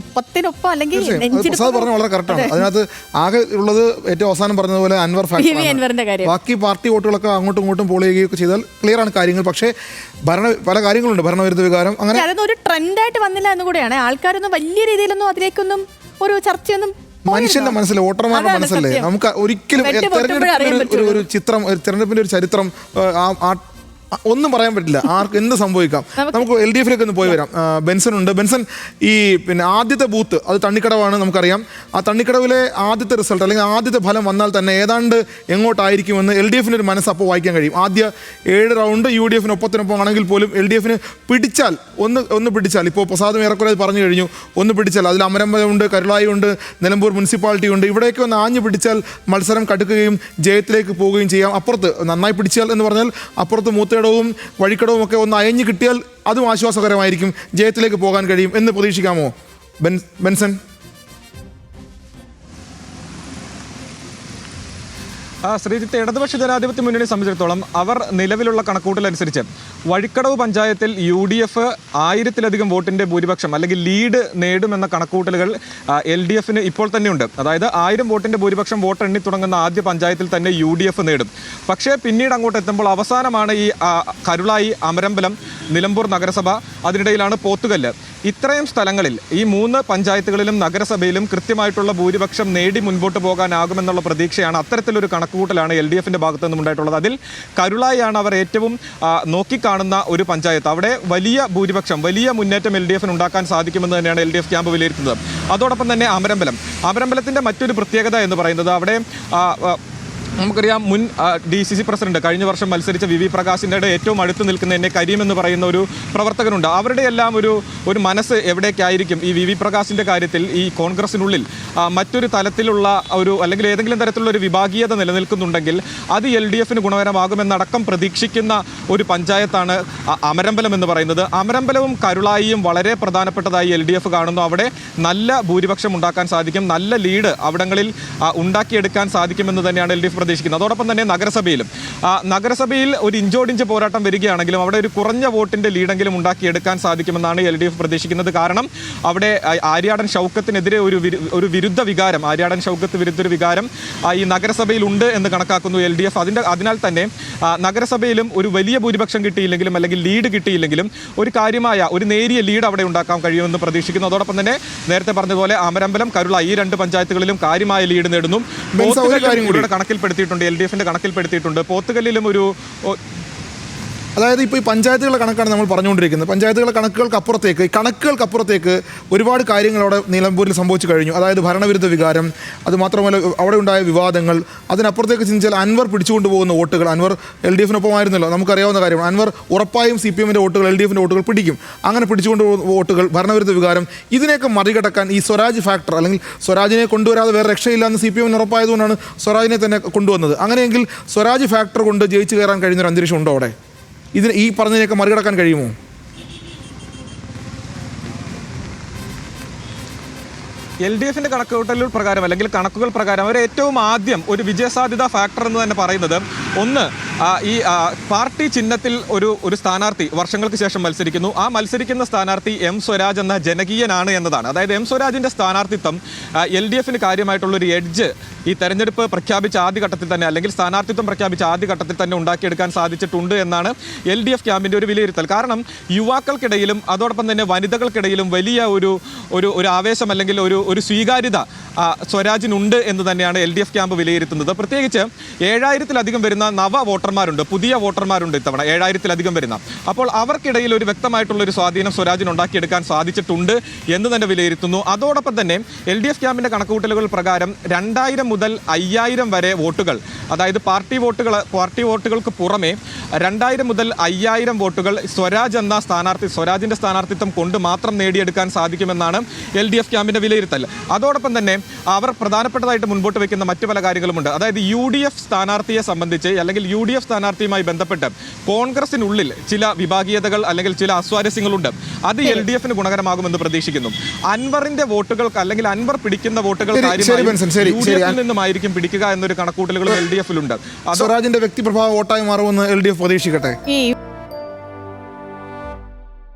ഒപ്പത്തിനൊപ്പം അല്ലെങ്കിൽ പ്രസാദ് പറഞ്ഞ വളരെ കറക്റ്റാണ്. അതിനകത്ത് ആകെ ഉള്ളത് ഏറ്റവും അവസാനം പറഞ്ഞതുപോലെ അൻവർ ഫാക്ടർ. ബാക്കി പാർട്ടി വോട്ടുകളൊക്കെ അങ്ങോട്ടും ഇങ്ങോട്ടും പോൾ ചെയ്യുകയൊക്കെ ചെയ്താൽ ക്ലിയർ ആണ് കാര്യങ്ങൾ. പക്ഷേ പല കാര്യങ്ങളുണ്ട്, ഭരണവിരുദ്ധ വികാരം അങ്ങനെ അതൊന്നും ഒരു ട്രെൻഡായിട്ട് വന്നില്ല എന്നുകൂടെയാണ്. ആൾക്കാരൊന്നും വലിയ രീതിയിലൊന്നും അതിലേക്കൊന്നും ഒരു ചർച്ചയൊന്നും മനുഷ്യന്റെ മനസ്സിൽ വോട്ടർമാരുടെ മനസ്സല്ലേ. നമുക്ക് ഒരിക്കലും തെരഞ്ഞെടുപ്പിന്റെ ഒരു ചരിത്രം ഒന്നും പറയാൻ പറ്റില്ല, ആർക്ക് എന്ത് സംഭവിക്കാം. നമുക്ക് LDF ഒന്ന് പോയി വരാം. ബെൻസൺ ഉണ്ട്. ബെൻസൺ, ഈ പിന്നെ ആദ്യത്തെ ബൂത്ത് അത് തണ്ണിക്കടവാണ്, നമുക്കറിയാം. ആ തണ്ണിക്കടവിലെ ആദ്യത്തെ റിസൾട്ട് അല്ലെങ്കിൽ ആദ്യത്തെ ഫലം വന്നാൽ തന്നെ ഏതാണ്ട് എങ്ങോട്ടായിരിക്കുമെന്ന് LDFന് ഒരു മനസ്സ് അപ്പോൾ വായിക്കാൻ കഴിയും. ആദ്യ 7 റൗണ്ട് UDF ഒപ്പത്തിനൊപ്പം ആണെങ്കിൽ പോലും LDFന് പിടിച്ചാൽ ഒന്ന് പിടിച്ചാൽ, ഇപ്പോൾ പ്രസാദ് ഏറെക്കുറെ പറഞ്ഞു കഴിഞ്ഞു, ഒന്ന് പിടിച്ചാൽ അതിൽ അമരമ്പലമുണ്ട്, കരുളായി ഉണ്ട്, നിലമ്പൂർ മുനിസിപ്പാലിറ്റി ഉണ്ട്. ഇവിടേക്ക് ഒന്ന് ആഞ്ഞു പിടിച്ചാൽ മത്സരം കടുക്കുകയും ജയത്തിലേക്ക് പോവുകയും ചെയ്യാം. അപ്പുറത്ത് നന്നായി പിടിച്ചാൽ എന്ന് പറഞ്ഞാൽ അപ്പുറത്ത് മൂത്തയിടവും വഴിക്കടവും ഒക്കെ ഒന്ന് അയഞ്ഞു കിട്ടിയാൽ അതും ആശ്വാസകരമായിരിക്കും, ജയത്തിലേക്ക് പോകാൻ കഴിയും എന്ന് പ്രതീക്ഷിക്കാമോ ബെൻസൺ? ശ്രീജിത്ത്, ഇടതുപക്ഷ ജനാധിപത്യ മുന്നണിയെ സംബന്ധിച്ചിടത്തോളം അവർ നിലവിലുള്ള കണക്കൂട്ടലനുസരിച്ച് വഴിക്കടവ് പഞ്ചായത്തിൽ UDF 1000-ലധികം വോട്ടിൻ്റെ ഭൂരിപക്ഷം അല്ലെങ്കിൽ ലീഡ് നേടുമെന്ന കണക്കൂട്ടലുകൾ LDFന് ഇപ്പോൾ തന്നെയുണ്ട്. അതായത് 1000 വോട്ടിൻ്റെ ഭൂരിപക്ഷം വോട്ട് എണ്ണി തുടങ്ങുന്ന ആദ്യ പഞ്ചായത്തിൽ തന്നെ UDF നേടും. പക്ഷേ പിന്നീട് അങ്ങോട്ട് എത്തുമ്പോൾ അവസാനമാണ് ഈ കരുളായി, അമരമ്പലം, നിലമ്പൂർ നഗരസഭ, അതിനിടയിലാണ് പോത്തുകല്ല്. ഇത്രയും സ്ഥലങ്ങളിൽ ഈ 3 പഞ്ചായത്തുകളിലും നഗരസഭയിലും കൃത്യമായിട്ടുള്ള ഭൂരിപക്ഷം നേടി മുൻപോട്ട് പോകാനാകുമെന്നുള്ള പ്രതീക്ഷയാണ്, അത്തരത്തിലൊരു കണക്കുകൂട്ടലാണ് LDFൻ്റെ ഭാഗത്തു നിന്നും ഉണ്ടായിട്ടുള്ളത്. അതിൽ കരുളായിയാണ് അവർ ഏറ്റവും നോക്കിക്കാണുന്ന ഒരു പഞ്ചായത്ത്. അവിടെ വലിയ ഭൂരിപക്ഷം, വലിയ മുന്നേറ്റം LDFന് ഉണ്ടാക്കാൻ സാധിക്കുമെന്ന് തന്നെയാണ് LDF ക്യാമ്പ് വിലയിരുത്തുന്നത്. അതോടൊപ്പം തന്നെ അമരമ്പലത്തിൻ്റെ മറ്റൊരു പ്രത്യേകത എന്ന് പറയുന്നത് അവിടെ നമുക്കറിയാം, മുൻ DCC പ്രസിഡന്റ് കഴിഞ്ഞ വർഷം മത്സരിച്ച VV പ്രകാശിൻ്റെ ഏറ്റവും അടുത്ത് നിൽക്കുന്ന എന്നെ കരീം എന്ന് പറയുന്ന ഒരു പ്രവർത്തകനുണ്ട്. അവരുടെ എല്ലാം ഒരു മനസ്സ് എവിടേക്കായിരിക്കും ഈ VV പ്രകാശിൻ്റെ കാര്യത്തിൽ ഈ കോൺഗ്രസിനുള്ളിൽ മറ്റൊരു തലത്തിലുള്ള അല്ലെങ്കിൽ ഏതെങ്കിലും തരത്തിലുള്ള ഒരു വിഭാഗീയത നിലനിൽക്കുന്നുണ്ടെങ്കിൽ അത് LDFന് ഗുണകരമാകുമെന്നടക്കം പ്രതീക്ഷിക്കുന്ന ഒരു പഞ്ചായത്താണ് അമരമ്പലം എന്ന് പറയുന്നത്. അമരമ്പലവും കരുളായിയും വളരെ പ്രധാനപ്പെട്ടതായി LDF കാണുന്നു. അവിടെ നല്ല ഭൂരിപക്ഷം ഉണ്ടാക്കാൻ സാധിക്കും, നല്ല ലീഡ് അവിടങ്ങളിൽ ഉണ്ടാക്കിയെടുക്കാൻ സാധിക്കുമെന്ന് തന്നെയാണ് LDF പ്രതീക്ഷിക്കുന്നത്. അതോടൊപ്പം തന്നെ നഗരസഭയിൽ ഒരു ഇഞ്ചോടിഞ്ച് പോരാട്ടം വരികയാണെങ്കിലും അവിടെ ഒരു കുറഞ്ഞ വോട്ടിൻ്റെ ലീഡെങ്കിലും ഉണ്ടാക്കിയെടുക്കാൻ സാധിക്കുമെന്നാണ് LDF പ്രതീക്ഷിക്കുന്നത്. കാരണം അവിടെ ആര്യാടൻ ഷൗക്കത്തിനെതിരെ ഒരു വിരുദ്ധ വികാരം, ആര്യാടൻ ഷൗക്കത്ത് വിരുദ്ധ വികാരം ഈ നഗരസഭയിൽ ഉണ്ട് എന്ന് കണക്കാക്കുന്നു LDF. അതിനാൽ തന്നെ നഗരസഭയിലും ഒരു വലിയ ഭൂരിപക്ഷം കിട്ടിയില്ലെങ്കിലും അല്ലെങ്കിൽ ലീഡ് കിട്ടിയില്ലെങ്കിലും ഒരു നേരിയ ലീഡ് അവിടെ ഉണ്ടാക്കാൻ കഴിയുമെന്ന് പ്രതീക്ഷിക്കുന്നു. അതോടൊപ്പം തന്നെ നേരത്തെ പറഞ്ഞതുപോലെ അമരമ്പലം, കരുള ഈ 2 പഞ്ചായത്തുകളിലും കാര്യമായ ലീഡ് നേടുന്നു. കണക്കിൽപ്പെടുത്തിയിട്ടുണ്ട്, LDFന്റെ കണക്കിൽപ്പെടുത്തിയിട്ടുണ്ട്. പോത്തുകല്ലിലും അതായത് ഇപ്പോൾ ഈ പഞ്ചായത്തുകളുടെ കണക്കാണ് നമ്മൾ പറഞ്ഞുകൊണ്ടിരിക്കുന്നത്. പഞ്ചായത്തുകളുടെ കണക്കുകൾക്കപ്പുറത്തേക്ക് ഒരുപാട് കാര്യങ്ങൾ അവിടെ നിലമ്പൂരിൽ സംഭവിച്ചു കഴിഞ്ഞു. അതായത് ഭരണവിരുദ്ധ വികാരം, അതുമാത്രമല്ല അവിടെ ഉണ്ടായ വിവാദങ്ങൾ. അതിനപ്പുറത്തേക്ക് ചിന്തിച്ചാൽ അൻവർ പിടിച്ചുകൊണ്ട് പോകുന്ന വോട്ടുകൾ, അൻവർ LDFനൊപ്പമായിരുന്നല്ലോ, നമുക്കറിയാവുന്ന കാര്യമാണ്. അൻവർ ഉറപ്പായും CPMൻ്റെ വോട്ടുകൾ, LDFൻ്റെ വോട്ടുകൾ പിടിക്കും. അങ്ങനെ പിടിച്ചുകൊണ്ട് പോകുന്ന വോട്ടുകൾ, ഭരണവിരുദ്ധ വികാരം, ഇതിനെയൊക്കെ മറികടക്കാൻ ഈ സ്വരാജ് ഫാക്ടർ അല്ലെങ്കിൽ സ്വരാജിനെ കൊണ്ടുവരാതെ വേറെ രക്ഷയില്ല എന്ന് CPMന് ഉറപ്പായതുകൊണ്ടാണ് സ്വരാജിനെ തന്നെ കൊണ്ടുവന്നത്. അങ്ങനെയെങ്കിൽ സ്വരാജ് ഫാക്ടർ കൊണ്ട് ജയിച്ചു കയറാൻ കഴിയുന്നൊരു അന്തരീക്ഷം ഉണ്ടോ അവിടെ? ഈ പറഞ്ഞതിനൊക്കെ മറികടക്കാൻ കഴിയുമോ? LDFന്റെ കണക്കുകൂട്ടലുകൾ പ്രകാരം അല്ലെങ്കിൽ കണക്കുകൾ പ്രകാരം അവർ ഏറ്റവും ആദ്യം ഒരു വിജയസാധ്യത ഫാക്ടർ എന്ന് തന്നെ പറയുന്നത് ഒന്ന് ഈ പാർട്ടി ചിഹ്നത്തിൽ ഒരു സ്ഥാനാർത്ഥി വർഷങ്ങൾക്ക് ശേഷം മത്സരിക്കുന്നു. ആ മത്സരിക്കുന്ന സ്ഥാനാർത്ഥി M സ്വരാജ് എന്ന ജനകീയനാണ് എന്നതാണ്. അതായത് M സ്വരാജിൻ്റെ സ്ഥാനാർത്ഥിത്വം LDFന് കാര്യമായിട്ടുള്ളൊരു എഡ്ജ് ഈ തെരഞ്ഞെടുപ്പ് പ്രഖ്യാപിച്ച ആദ്യഘട്ടത്തിൽ തന്നെ അല്ലെങ്കിൽ സ്ഥാനാർത്ഥിത്വം പ്രഖ്യാപിച്ച ആദ്യഘട്ടത്തിൽ തന്നെ ഉണ്ടാക്കിയെടുക്കാൻ സാധിച്ചിട്ടുണ്ട് എന്നാണ് LDF ക്യാമ്പിൻ്റെ ഒരു വിലയിരുത്തൽ. കാരണം യുവാക്കൾക്കിടയിലും അതോടൊപ്പം തന്നെ വനിതകൾക്കിടയിലും വലിയ ഒരു ആവേശം അല്ലെങ്കിൽ ഒരു സ്വീകാര്യത സ്വരാജിനുണ്ട് എന്ന് തന്നെയാണ് LDF ക്യാമ്പ് വിലയിരുത്തുന്നത്. പ്രത്യേകിച്ച് 7000-ലധികം വരുന്ന വോട്ടർമാരുണ്ട്, പുതിയ വോട്ടർമാരുണ്ട് ഇത്തവണ 7000-ലധികം വരുന്ന. അപ്പോൾ അവർക്കിടയിൽ ഒരു വ്യക്തമായിട്ടുള്ളൊരു സ്വാധീനം സ്വരാജിന് ഉണ്ടാക്കിയെടുക്കാൻ സാധിച്ചിട്ടുണ്ട് എന്ന് തന്നെ വിലയിരുത്തുന്നു. അതോടൊപ്പം തന്നെ LDF ക്യാമ്പിൻ്റെ കണക്കുകൂട്ടലുകൾ പ്രകാരം 2000 മുതൽ 5000 വരെ വോട്ടുകൾ, അതായത് പാർട്ടി വോട്ടുകൾക്ക് പുറമെ 2000 മുതൽ 5000 വോട്ടുകൾ സ്വരാജിൻ്റെ സ്ഥാനാർത്ഥിത്വം കൊണ്ട് മാത്രം നേടിയെടുക്കാൻ സാധിക്കുമെന്നാണ് LDF ക്യാമ്പിൻ്റെ വിലയിരുത്തൽ. അതോടൊപ്പം തന്നെ അവർ പ്രധാനപ്പെട്ടതായിട്ട് മുൻപോട്ട് വയ്ക്കുന്ന മറ്റു പല കാര്യങ്ങളുമുണ്ട്. അതായത് UDF സ്ഥാനാർത്ഥിയെ സംബന്ധിച്ച് അല്ലെങ്കിൽ UDF സ്ഥാനാർത്ഥിയുമായി ബന്ധപ്പെട്ട് കോൺഗ്രസിനുള്ളിൽ ചില വിഭാഗീയതകൾ അല്ലെങ്കിൽ ചില അസ്വാരസ്യങ്ങളുണ്ട്. അത് LDFന് ഗുണകരമാകുമെന്ന് പ്രതീക്ഷിക്കുന്നു. അൻവറിന്റെ വോട്ടുകൾക്ക് അല്ലെങ്കിൽ അൻവർ പിടിക്കുന്ന വോട്ടുകൾ UDFിൽ നിന്നുമായിരിക്കും പിടിക്കുക എന്നൊരു കണക്കൂട്ടലുകളും LDFിലുണ്ട്. സ്വരാജിന്റെ വ്യക്തിപ്രഭാവ വോട്ടായി മാറുമെന്ന് LDF പ്രതീക്ഷിക്കട്ടെ.